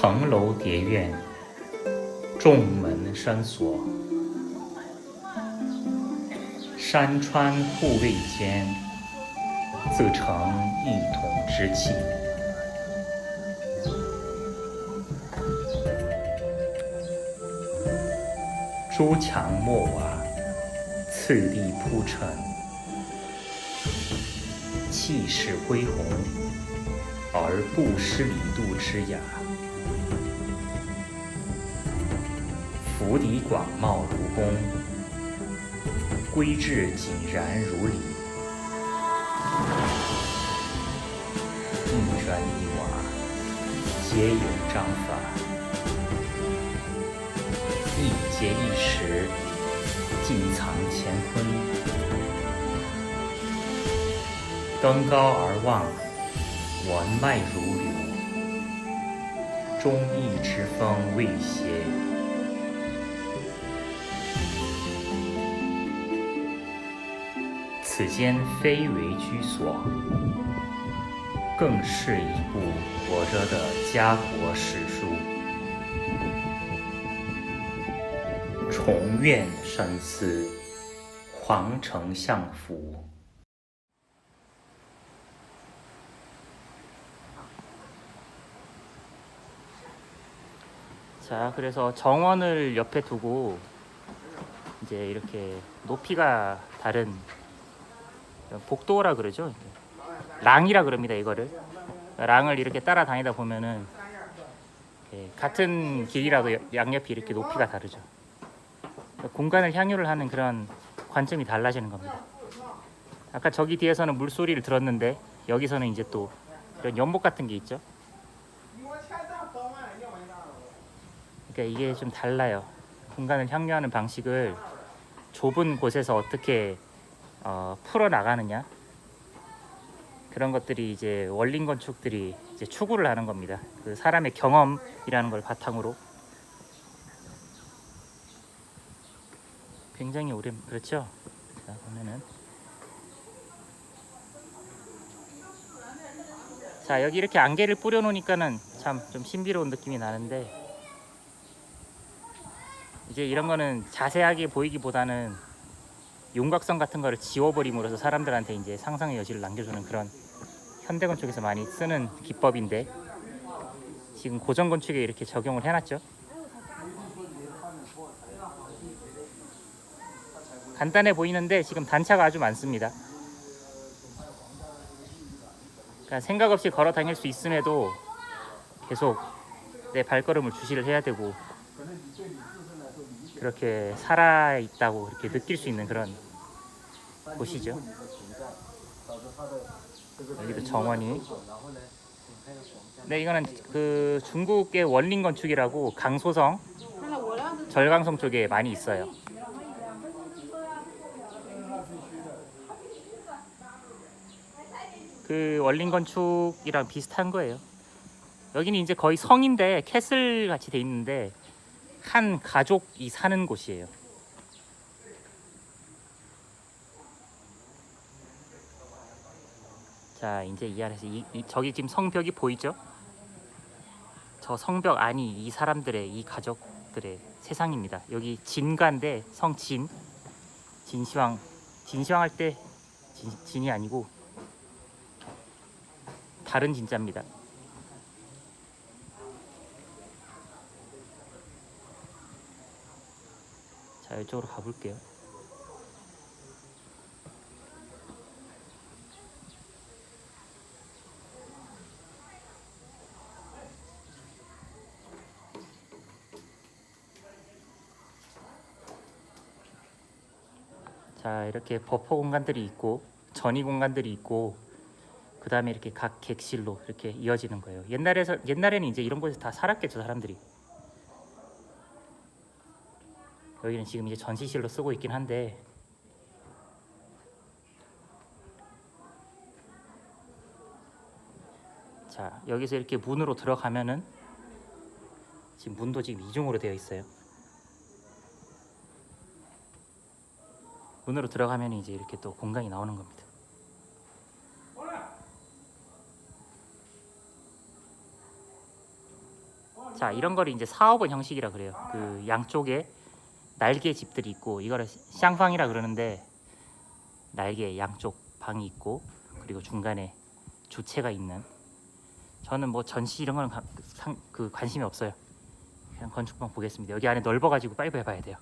层楼叠院，重门深锁，山川护卫间，自成一统之气。朱墙墨瓦，次第铺陈，气势恢宏，而不失礼度之雅。府邸广袤如宫，规制井然如礼。一砖一瓦，皆有章法；一节一时，既藏乾坤。登高而望，文脉如流，忠义之风未歇。此间非为居所，更是一部活着的家国史书。重院深思，皇城相辅。 자, 그래서 정원을 옆에 두고 이제 이렇게 높이가 다른 복도라 그러죠. 랑이라 그럽니다. 이거를 랑을 이렇게 따라다니다 보면은 같은 길이라도 양옆이 이렇게 높이가 다르죠. 공간을 향유를 하는 그런 관점이 달라지는 겁니다. 아까 저기 뒤에서는 물소리를 들었는데 여기서는 이제 또 이런 연못 같은 게 있죠. 그러니까 이게 좀 달라요. 공간을 향유하는 방식을 좁은 곳에서 어떻게 풀어 나가느냐, 그런 것들이 이제 원린 건축들이 이제 추구를 하는 겁니다. 그 사람의 경험이라는 걸 바탕으로. 굉장히 오래, 그렇죠? 자, 보면은 자, 여기 이렇게 안개를 뿌려 놓으니까는 참 좀 신비로운 느낌이 나는데, 이제 이런 거는 자세하게 보이기보다는 윤곽선 같은 거를 지워버림으로써 사람들한테 이제 상상의 여지를 남겨주는 그런 현대 건축에서 많이 쓰는 기법인데, 지금 고전 건축에 이렇게 적용을 해놨죠. 간단해 보이는데 지금 단차가 아주 많습니다. 그러니까 생각 없이 걸어 다닐 수 있음에도 계속 내 발걸음을 주시를 해야 되고, 그렇게 살아있다고 이렇게 느낄 수 있는 그런 곳이죠. 여기도 정원이. 네, 이거는 그 중국의 원린 건축이라고 강소성, 절강성 쪽에 많이 있어요. 그 원린 건축이랑 비슷한 거예요. 여기는 이제 거의 성인데 캐슬 같이 돼 있는데 한 가족이 사는 곳이에요. 자, 이제 이 안에서 저기 지금 성벽이 보이죠? 저 성벽 안이 이 사람들의, 이 가족들의 세상입니다. 여기 진가인데 성진, 진시황, 진시황 할 때 진이 아니고 다른 진자입니다. 자, 이쪽으로 가볼게요. 자, 이렇게 버퍼 공간들이 있고 전이 공간들이 있고, 그 다음에 이렇게 각 객실로 이렇게 이어지는 거예요. 옛날에는 이제 이런 곳에서 다 살았겠죠, 사람들이. 여기는 지금 이제 전시실로 쓰고 있긴 한데, 자, 여기서 이렇게 문으로 들어가면은 지금 문도 지금 이중으로 되어 있어요. 문으로 들어가면 이제 이렇게 또 공간이 나오는 겁니다. 자, 이런 거를 이제 사업원 형식이라 그래요. 그 양쪽에 날개 집들이 있고, 이거를 쌍방이라 그러는데, 날개 양쪽 방이 있고, 그리고 중간에 주체가 있는. 저는 뭐 전시 이런 거는 관심이 없어요. 그냥 건축방 보겠습니다. 여기 안에 넓어가지고 빨리 해봐야 돼요.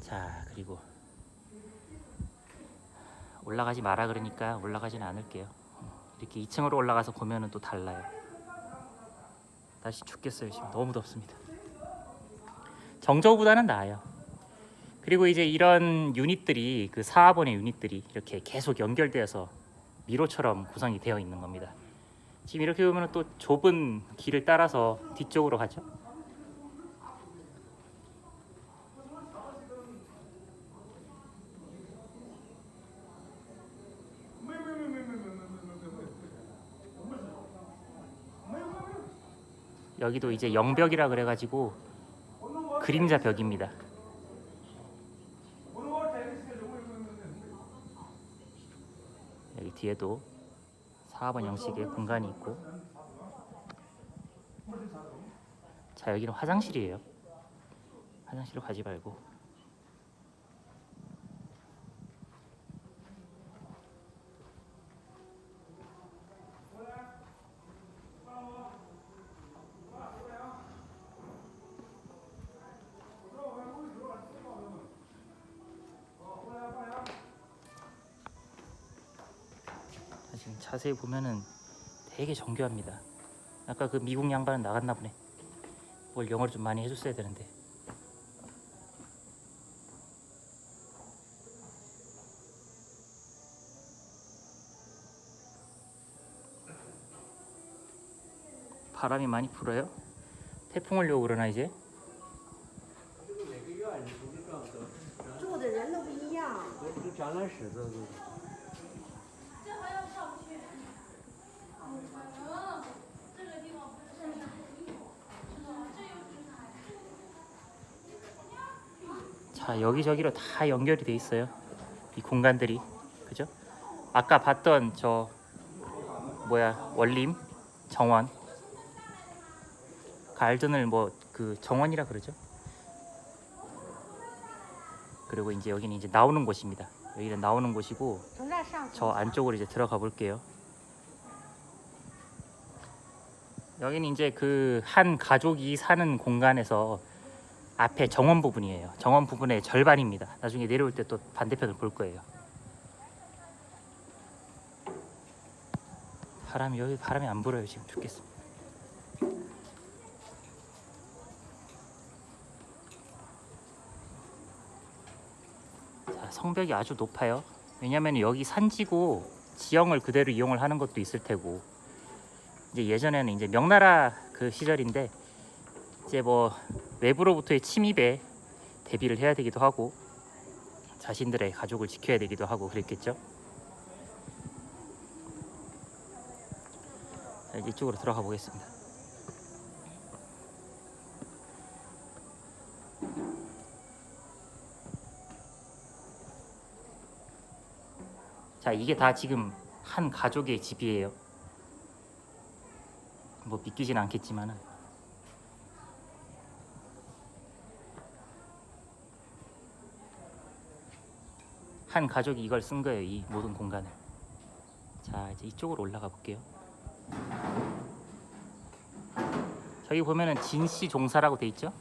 자, 그리고 올라가지 마라 그러니까 올라가지는 않을게요. 이렇게 2층으로 올라가서 보면은 또 달라요. 날씨 죽겠어요. 지금 너무 덥습니다. 정저우보다는 나아요. 그리고 이제 이런 유닛들이, 그 사업원의 유닛들이 이렇게 계속 연결되어서 미로처럼 구성이 되어 있는 겁니다. 지금 이렇게 보면 또 좁은 길을 따라서 뒤쪽으로 가죠. 여기도 이제 영벽이라 그래가지고 그림자 벽입니다. 여기 뒤에도 사업원 형식의 공간이 있고, 자, 여기는 화장실이에요. 화장실로 가지 말고. 지금 자세히 보면은 되게 정교합니다. 아까 그 미국 양반은 나갔나 보네. 뭘 영어를 좀 많이 해줬어야 되는데. 바람이 많이 불어요? 태풍 오려고 그러나 이제? 住的人都不一样。就展览室的。 자, 여기저기로 다 연결이 돼 있어요. 이 공간들이. 그죠? 아까 봤던 저 뭐야, 원림, 정원, 갈든을 뭐 그 정원이라 그러죠. 그리고 이제 여기는 이제 나오는 곳입니다. 여기는 나오는 곳이고, 저 안쪽으로 이제 들어가 볼게요. 여기는 이제 그 한 가족이 사는 공간에서 앞에 정원 부분이에요. 정원 부분의 절반입니다. 나중에 내려올 때 또 반대편을 볼 거예요. 여기 바람이 안 불어요. 지금 죽겠습니다. 자, 성벽이 아주 높아요. 왜냐면 여기 산지고 지형을 그대로 이용을 하는 것도 있을 테고, 이제 예전에는 이제 명나라 그 시절인데, 이제 뭐 외부로부터의 침입에 대비를 해야 되기도 하고, 자신들의 가족을 지켜야 되기도 하고 그랬겠죠. 자, 이제 이쪽으로 들어가 보겠습니다. 자, 이게 다 지금 한 가족의 집이에요. 뭐 믿기진 않겠지만은. 한 가족이 이걸 쓴 거예요. 이 모든 공간을. 자, 이제 이쪽으로 올라가 볼게요. 저기 보면은 진씨 종사라고 돼 있죠.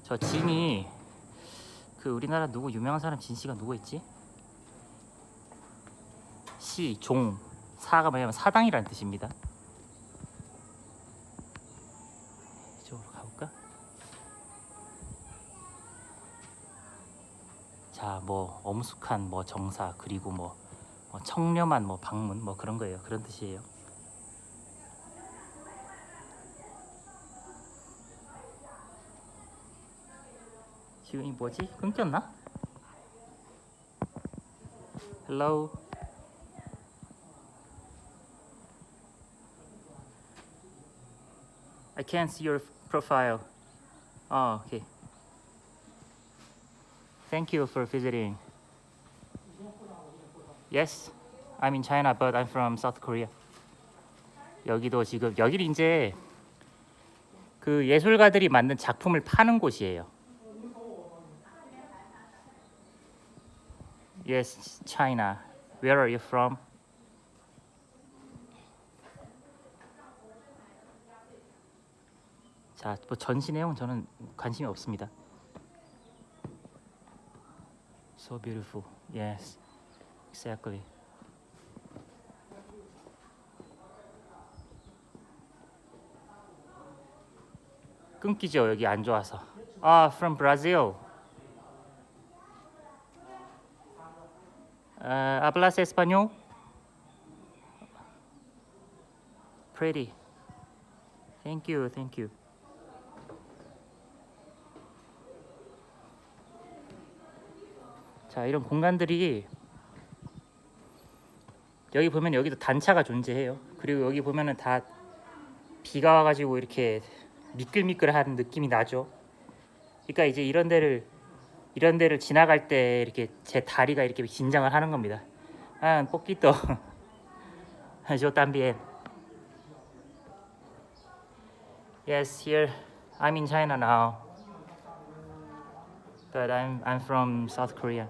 저 진이 그 우리나라 누구 유명한 사람 진씨가 누구 있지? 시, 종, 사가 뭐냐면 사당이라는 뜻입니다. 이쪽으로 가볼까? 자, 뭐 엄숙한 뭐 정사, 그리고 뭐 청렴한 뭐 방문 뭐 그런 거예요. 그런 뜻이에요. 지금 이 뭐지? 끊겼나? Hello. I can't see your profile. Oh, okay. Thank you for visiting. Yes, I'm in China, but I'm from South Korea. 여기도 지금 여기는 이제 그 예술가들이 만든 작품을 파는 곳이에요. Yes, China. Where are you from? 자, 뭐 전시 내용 저는 관심이 없습니다. So beautiful. Yes, exactly. 끊기죠, 여기 안 좋아서. 아, from Brazil. Hablas español? Pretty. Thank you, thank you. 자, 이런 공간들이 여기 보면 여기도 단차가 존재해요. 그리고 여기 보면은 다 비가 와가지고 이렇게 미끌미끌한 느낌이 나죠. 그러니까 이제 이런 데를 지나갈 때 이렇게 제 다리가 이렇게 긴장을 하는 겁니다. 아, un poquito. Yo también. Yes, here I'm in China now, but I'm from South Korea.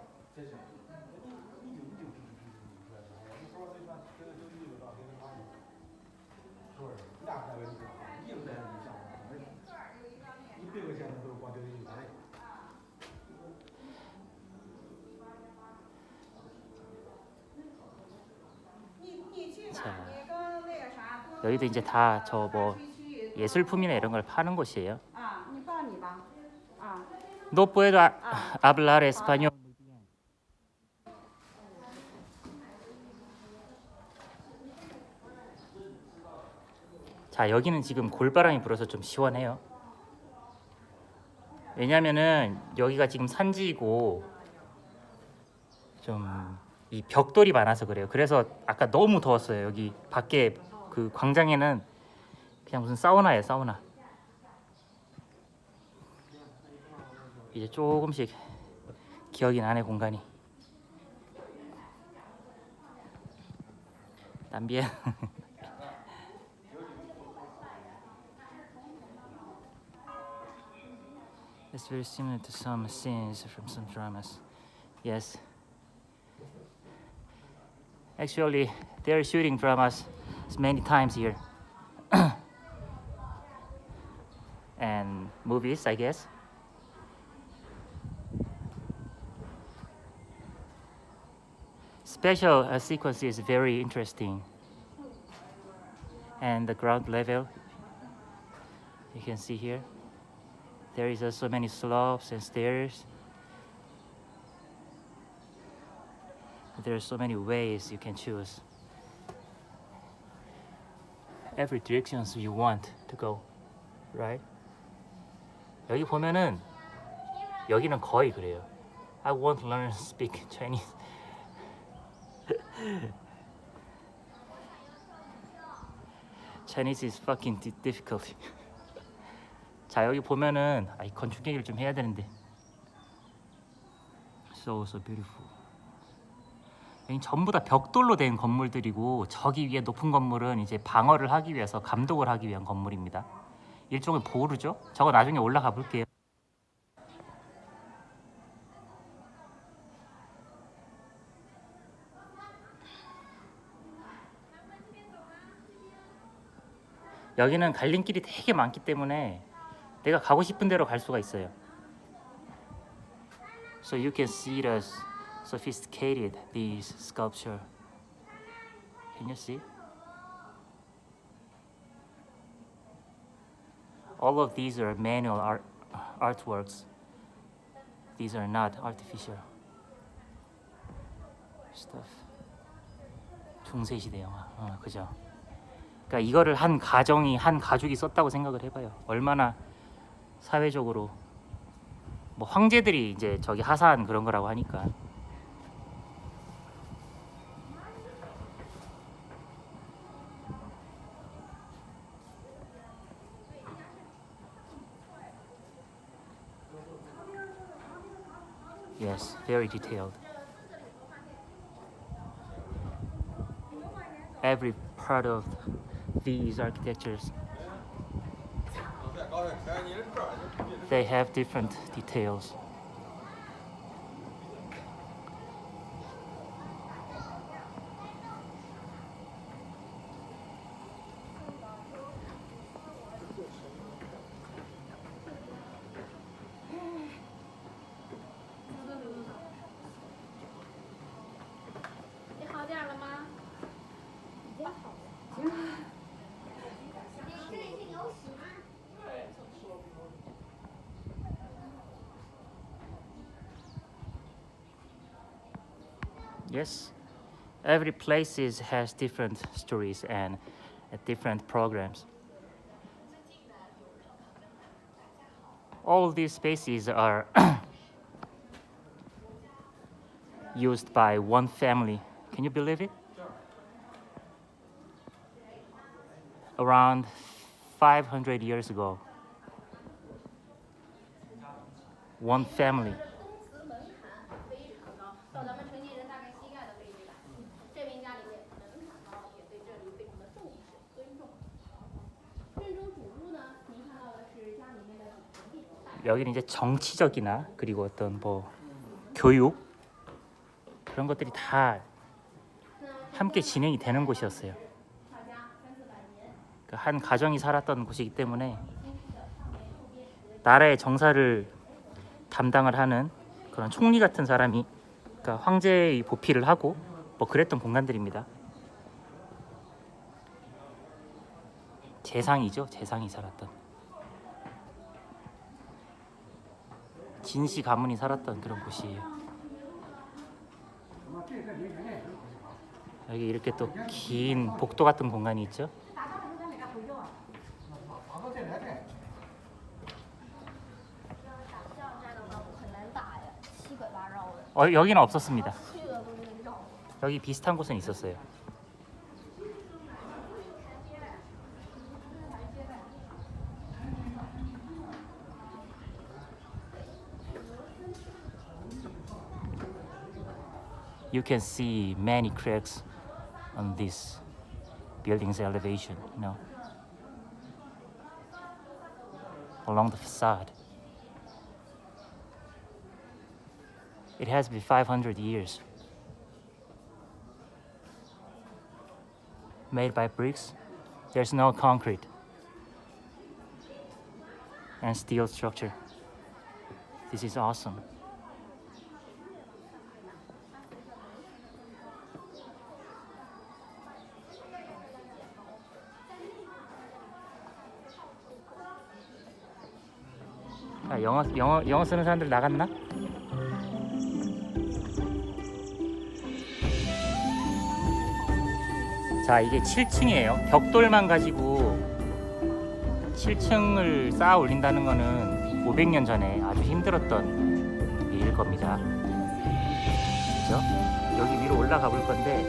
자, 여기도 이제 다 저 뭐 예술품이나 이런 걸 파는 곳이에요. No puedo hablar español. 자, 여기는 지금 골바람이 불어서 좀 시원해요. 왜냐면은 여기가 지금 산지이고 좀 이 벽돌이 많아서 그래요. 그래서 아까 너무 더웠어요. 여기 밖에 그 광장에는 그냥 무슨 사우나예요, 사우나. 이제 조금씩 기억이 나네, 공간이. también. It's very similar to some scenes from some dramas. Yes. Actually, they're shooting dramas many times here. And movies, I guess. Special sequence is very interesting. And the ground level, you can see here. There is so many slopes and stairs. There are so many ways you can choose. Every directions you want to go, right? 여기 보면은 여기는 거의 그래요. I won't learn to speak Chinese. Chinese is fucking difficult. 자, 여기 보면은 이 건축 얘기를 좀 해야 되는데. So beautiful. 여기 전부 다 벽돌로 된 건물들이고 저기 위에 높은 건물은 이제 방어를 하기 위해서 감독을 하기 위한 건물입니다. 일종의 보루죠. 저거 나중에 올라가 볼게요. 여기는 갈림길이 되게 많기 때문에 내가 가고 싶은 대로 갈 수가 있어요. So you can see the sophisticated these sculpture. Can you see? All of these are manual artworks. These are not artificial stuff. 중세 시대 영화. 그죠? 그러니까 이거를 한 가족이 썼다고 생각을 해봐요. 얼마나 사회적으로 뭐 황제들이 이제 저기 하사한 그런 거라고 하니까. Yes, very detailed. Every part of these architectures. They have different details. Yes, every place has different stories and different programs. All these spaces are used by one family. Can you believe it? Around 500 years ago, one family. 到咱们成年人大概膝盖的位置吧。这边家里面门槛高，也对这里非常的重视、尊重。正中主屋呢，您看到的是家里面的主庭地。 여기는 이제 정치적이나 그리고 어떤 뭐 교육 그런 것들이 다 함께 진행이 되는 곳이었어요. 그한 가정이 살았던 곳이기 때문에 나라의 정사를 담당을 하는 그런 총리 같은 사람이 그러니까 황제의 보필을 하고 뭐 그랬던 공간들입니다. 재상이죠, 재상이 살았던. 진시 가문이 살았던 그런 곳이에요. 여기 이렇게 또 긴 복도 같은 공간이 있죠. 여기는 없었습니다. 여기 비슷한 곳은 있었어요. You can see many cracks on this building's elevation, along the facade. It has been 500 years. Made by bricks, there's no concrete and steel structure. This is awesome. 아, 영어 쓰는 사람들 나갔나? 자, 이게 7층이에요. 벽돌만 가지고 7층을 쌓아 올린다는 거는 500년 전에 아주 힘들었던 일일 겁니다. 그죠? 여기 위로 올라가 볼 건데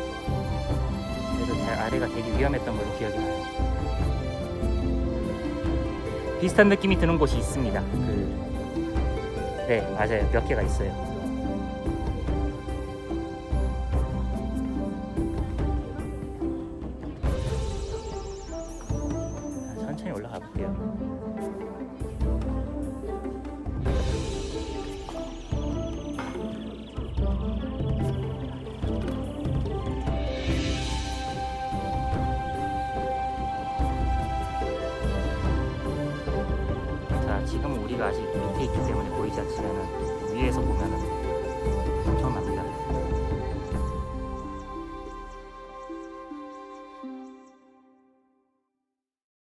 그래도 아래가 되게 위험했던 걸로 기억이 나요. 비슷한 느낌이 드는 곳이 있습니다. 네, 맞아요. 몇 개가 있어요. 천천히 올라가 볼게요. 자, 지금 우리가 아직 밑에 있기 때문에 보이지 않지만 위에서 보면은 엄청납니다.